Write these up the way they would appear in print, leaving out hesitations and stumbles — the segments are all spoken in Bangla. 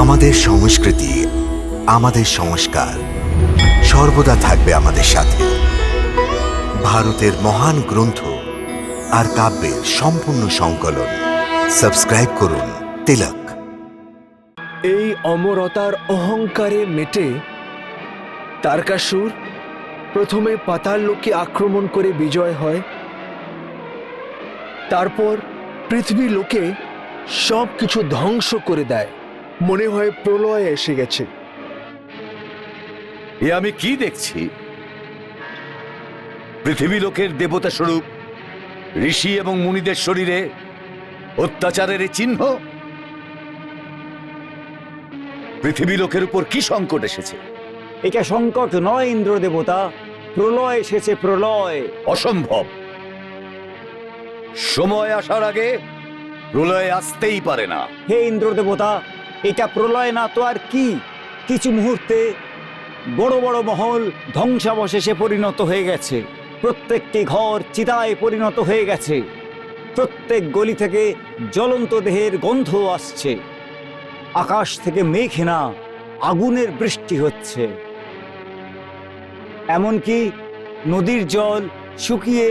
আমাদের সংস্কৃতি, আমাদের সংস্কার সর্বদা থাকবে আমাদের সাথে। ভারতের মহান গ্রন্থ আর কাব্যের সম্পূর্ণ সংকলন। সাবস্ক্রাইব করুন তিলক। এই অমরতার অহংকারে মেটে তারকাসুর প্রথমে পাতাল লোকে আক্রমণ করে বিজয় হয়, তারপর পৃথিবী লোকে সব কিছু ধ্বংস করে দেয়। মনে হয় প্রলয় এসে গেছে। এ আমি কি দেখছি? পৃথিবী লোকের দেবতা স্বরূপ ঋষি এবং মুনিদের শরীরে অত্যাচারের এই চিহ্ন। পৃথিবী লোকের উপর কি সংকট এসেছে? এটা সংকট নয় ইন্দ্র দেবতা, প্রলয় এসেছে, প্রলয়। অসম্ভব। সময় আসার আগে প্রলয় আসতেই পারে না। হে ইন্দ্র দেবতা, এটা প্রলয় না তো আর কি? কিছু মুহূর্তে বড় বড় মহল ধ্বংসাবশেষে পরিণত হয়ে গেছে, প্রত্যেকটি ঘর চিতায় পরিণত হয়ে গেছে, প্রত্যেক গলি থেকে জ্বলন্ত দেহের গন্ধ আসছে, আকাশ থেকে মেঘ না আগুনের বৃষ্টি হচ্ছে, এমনকি নদীর জল শুকিয়ে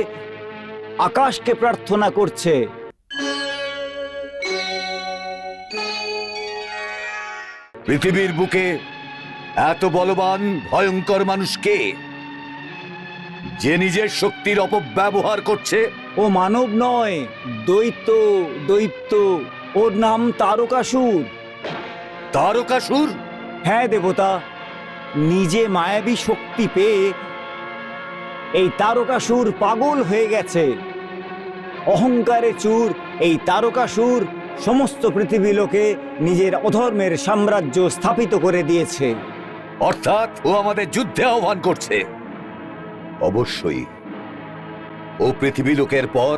আকাশকে প্রার্থনা করছে। পৃথিবীর বুকে এত বলবান ভয়ঙ্কর মানুষ কে, যে নিজের শক্তির অপব্যবহার করছে? ও মানব নয়, দৈত্য, দৈত্য। ওর নাম তারকাসুর। তারকাসুর? হ্যাঁ দেবতা, নিজে মায়াবী শক্তি পেয়ে এই তারকাসুর পাগল হয়ে গেছে। অহংকারে চুর এই তারকাসুর সমস্ত পৃথিবী লোকে নিজের অধর্মের সাম্রাজ্য স্থাপিত করে দিয়েছে। অর্থাৎ ও আমাদের যুদ্ধে আহ্বান করছে। অবশ্যই ও পৃথিবী লোকের পর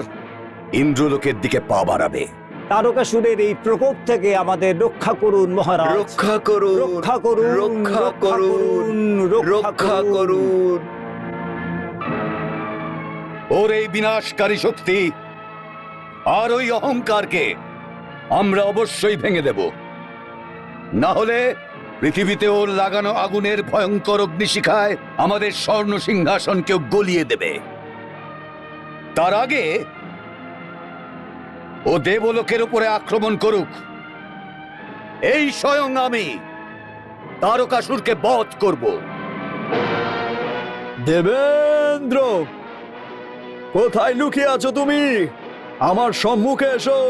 ইন্দ্রলোকের দিকে পা বাড়াবে। তারকাসুরের এই প্রকোপ থেকে আমাদের রক্ষা করুন মহারাজ। রক্ষা করুন, রক্ষা করুন, রক্ষা করুন, রক্ষা করুন। ওর এই বিনাশকারী শক্তি আর ওই অহংকারকে আমরা অবশ্যই ভেঙে দেব, না হলে পৃথিবীতে ওর লাগানো আগুনের ভয়ঙ্কর অগ্নিশিখায় আমাদের স্বর্ণ সিংহাসনকেও গলিয়ে দেবে। তার আগে ও দেবলোকের উপরে আক্রমণ করুক, এই স্বয়ং আমি তারকাসুরকে বধ করব। দেবেন্দ্র, কোথায় লুকিয়ে আছো তুমি? আমার সম্মুখে এসো।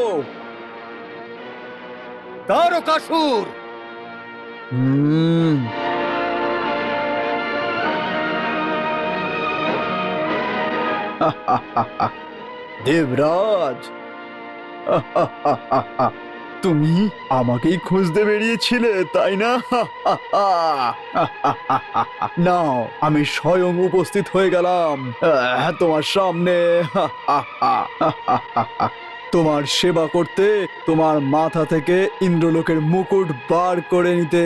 তারকাসুর! দেবরাজ, তুমি আমাকেই খুঁজতে বেরিয়েছিলে, তাই না? নাও, আমি স্বয়ং উপস্থিত হয়ে গেলাম তোমার সামনে। তোমার সেবা করতে, তোমার মাথা থেকে ইন্দ্রলোকের মুকুট বার করে নিতে।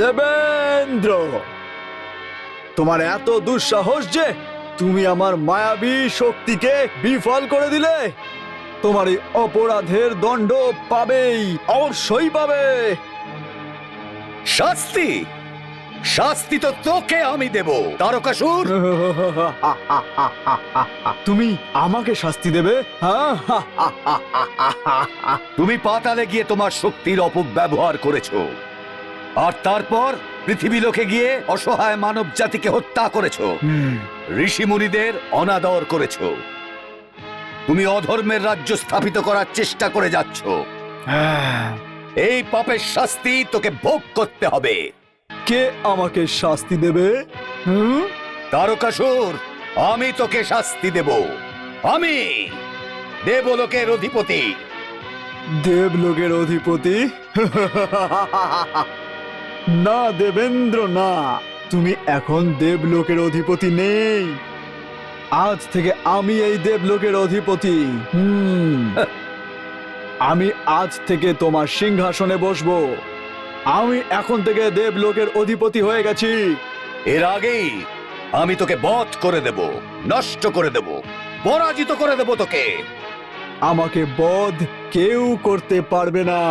দেবেন্দ্র, তোমার এত দুঃসাহস যে তুমি আমার মায়াবী শক্তিকে বিফল করে দিলে। তোমার এই অপরাধের দণ্ড পাবেই, অবশ্যই পাবে। শাস্তি? শাস্তি তো তোকে আমি দেব, তারকাসুর। তুমি আমাকে শাস্তি দেবে? তুমি পাতালে গিয়ে তোমার শক্তির অপব্যবহার করেছো, আর তারপর পৃথিবী লোকে গিয়ে অসহায় মানব জাতিকে হত্যা করেছো, ঋষি মুনিদের অনাদর করেছো। তুমি অধর্মের রাজ্য স্থাপিত করার চেষ্টা করে যাচ্ছ। এই পাপের শাস্তি তোকে ভোগ করতে হবে। কে আমাকে শাস্তি দেবে? হুম? তারকাসুর, আমি তোকে শাস্তি দেব। আমি দেবলোকের অধিপতি। দেবলোকের অধিপতি? না দেবেন্দ্র, না, তুমি এখন দেবলোকের অধিপতি নেই। আজ থেকে আমি এই দেবলোকের অধিপতি। আমি আজ থেকে তোমার সিংহাসনে বসবো। আমি এখন থেকে দেবলোকের অধিপতি হয়ে গেছি। এর আগেই আমি তোকে বধ করে দেব, নষ্ট করে দেব, পরাজিত করে দেব তোকে। আমাকে বধ কেউ করতে পারবে না।